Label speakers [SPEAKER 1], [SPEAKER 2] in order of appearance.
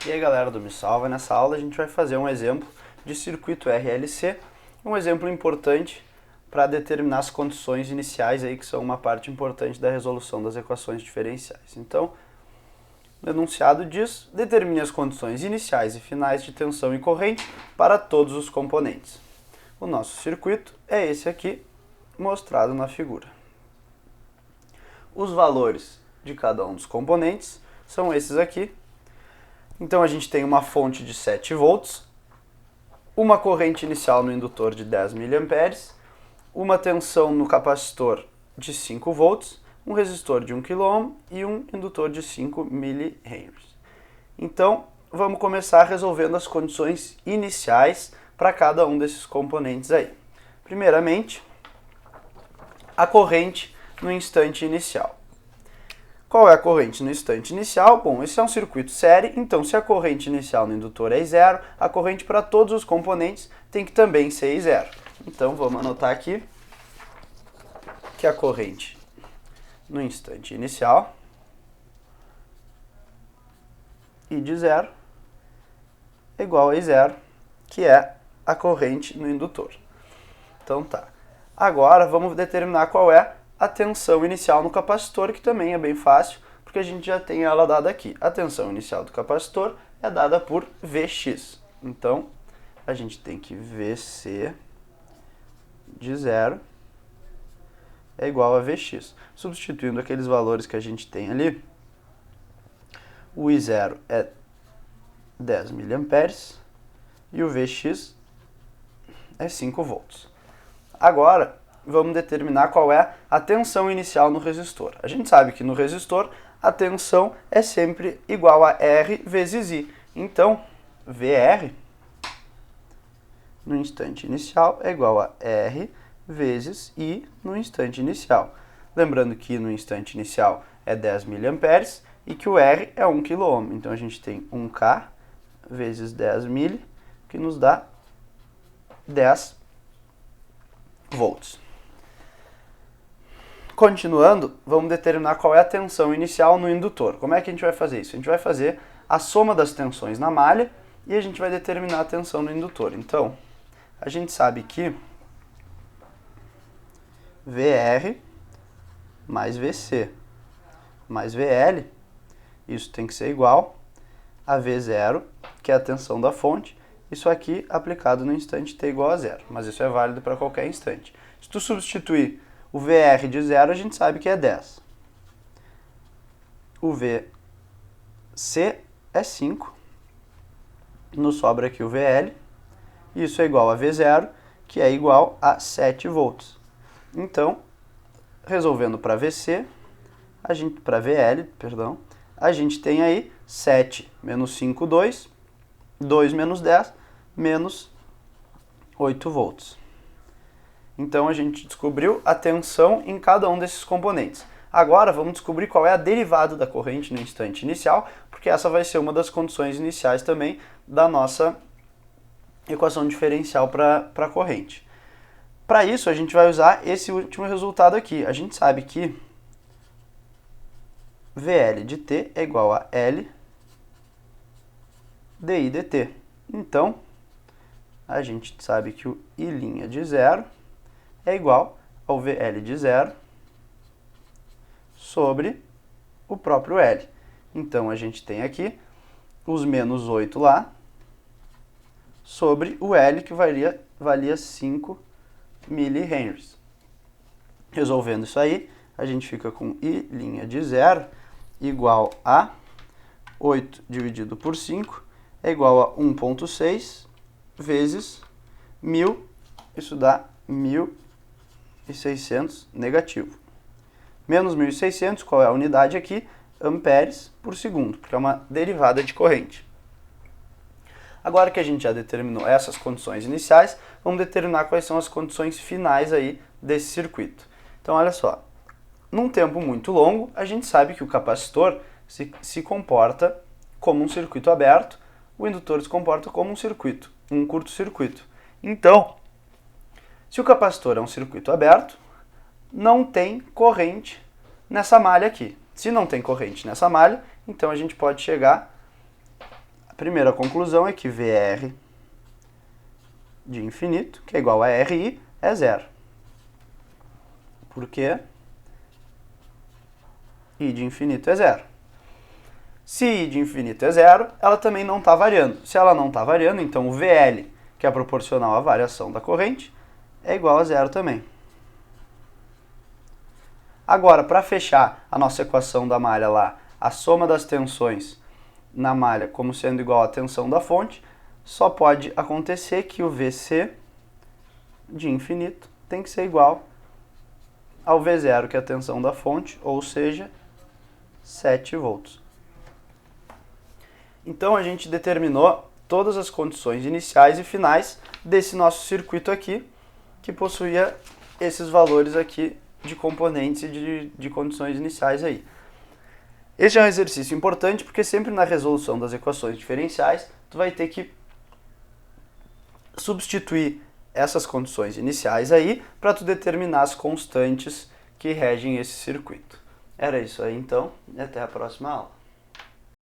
[SPEAKER 1] E aí galera do Me Salva, nessa aula a gente vai fazer um exemplo de circuito RLC, um exemplo importante para determinar as condições iniciais aí, que são uma parte importante da resolução das equações diferenciais. Então, o enunciado diz: determine as condições iniciais e finais de tensão e corrente para todos os componentes. O nosso circuito é esse aqui, mostrado na figura. Os valores de cada um dos componentes são esses aqui. Então a gente tem uma fonte de 7 volts, uma corrente inicial no indutor de 10 mA, uma tensão no capacitor de 5 volts, um resistor de 1 kΩ e um indutor de 5 mH. Então vamos começar resolvendo as condições iniciais para cada um desses componentes aí. Primeiramente, a corrente no instante inicial. Qual é a corrente no instante inicial? Bom, esse é um circuito série, então se a corrente inicial no indutor é I0, a corrente para todos os componentes tem que também ser I0. Então vamos anotar aqui que a corrente no instante inicial, I de 0, é igual a I0, que é a corrente no indutor. Então tá. Agora vamos determinar qual é a tensão inicial no capacitor, que também é bem fácil, porque a gente já tem ela dada aqui. A tensão inicial do capacitor é dada por Vx. Então, a gente tem que Vc de 0 é igual a Vx. Substituindo aqueles valores que a gente tem ali, o I0 é 10 mA e o Vx é 5 volts. Agora, vamos determinar qual é a tensão inicial no resistor. A gente sabe que no resistor a tensão é sempre igual a R vezes I. Então, VR no instante inicial é igual a R vezes I no instante inicial. Lembrando que no instante inicial é 10 mA e que o R é 1 kΩ. Então a gente tem 1K vezes 10 mil, que nos dá 10 volts. Continuando, vamos determinar qual é a tensão inicial no indutor. Como é que a gente vai fazer isso? A gente vai fazer a soma das tensões na malha e a gente vai determinar a tensão no indutor. Então, a gente sabe que VR mais VC mais VL, isso tem que ser igual a V0, que é a tensão da fonte. Isso aqui aplicado no instante t igual a 0, mas isso é válido para qualquer instante. Se tu substituir o VR de 0, a gente sabe que é 10. O VC é 5. Nos sobra aqui o VL. Isso é igual a V0, que é igual a 7 volts. Então, resolvendo para VC, para VL, perdão, a gente tem aí 7 menos 5, 2. 2 menos 10, menos 8 volts. Então a gente descobriu a tensão em cada um desses componentes. Agora vamos descobrir qual é a derivada da corrente no instante inicial, porque essa vai ser uma das condições iniciais também da nossa equação diferencial para a corrente. Para isso a gente vai usar esse último resultado aqui. A gente sabe que VL de t é igual a L dI dt. Então, a gente sabe que o I' de 0 é igual ao VL de 0 sobre o próprio L. Então, a gente tem aqui os menos 8 lá sobre o L, que valia 5 mH. Resolvendo isso aí, a gente fica com I' de 0 igual a 8 dividido por 5 é igual a 1,6 vezes 1.000, isso dá 1.600 negativo. Menos 1.600, qual é a unidade aqui? Amperes por segundo, porque é uma derivada de corrente. Agora que a gente já determinou essas condições iniciais, vamos determinar quais são as condições finais aí desse circuito. Então, olha só, num tempo muito longo, a gente sabe que o capacitor se comporta como um circuito aberto, o indutor se comporta como um curto-circuito. Então, se o capacitor é um circuito aberto, não tem corrente nessa malha aqui. Se não tem corrente nessa malha, então a gente pode chegar A primeira conclusão é que VR de infinito, que é igual a RI, é zero. Por quê? I de infinito é zero. Se I de infinito é zero, ela também não está variando. Se ela não está variando, então o VL, que é proporcional à variação da corrente, é igual a zero também. Agora, para fechar a nossa equação da malha lá, a soma das tensões na malha como sendo igual à tensão da fonte, só pode acontecer que o VC de infinito tem que ser igual ao V0, que é a tensão da fonte, ou seja, 7 volts. Então a gente determinou todas as condições iniciais e finais desse nosso circuito aqui, que possuía esses valores aqui de componentes e de condições iniciais aí. Este é um exercício importante porque sempre na resolução das equações diferenciais tu vai ter que substituir essas condições iniciais aí para tu determinar as constantes que regem esse circuito. Era isso aí então, e até a próxima aula.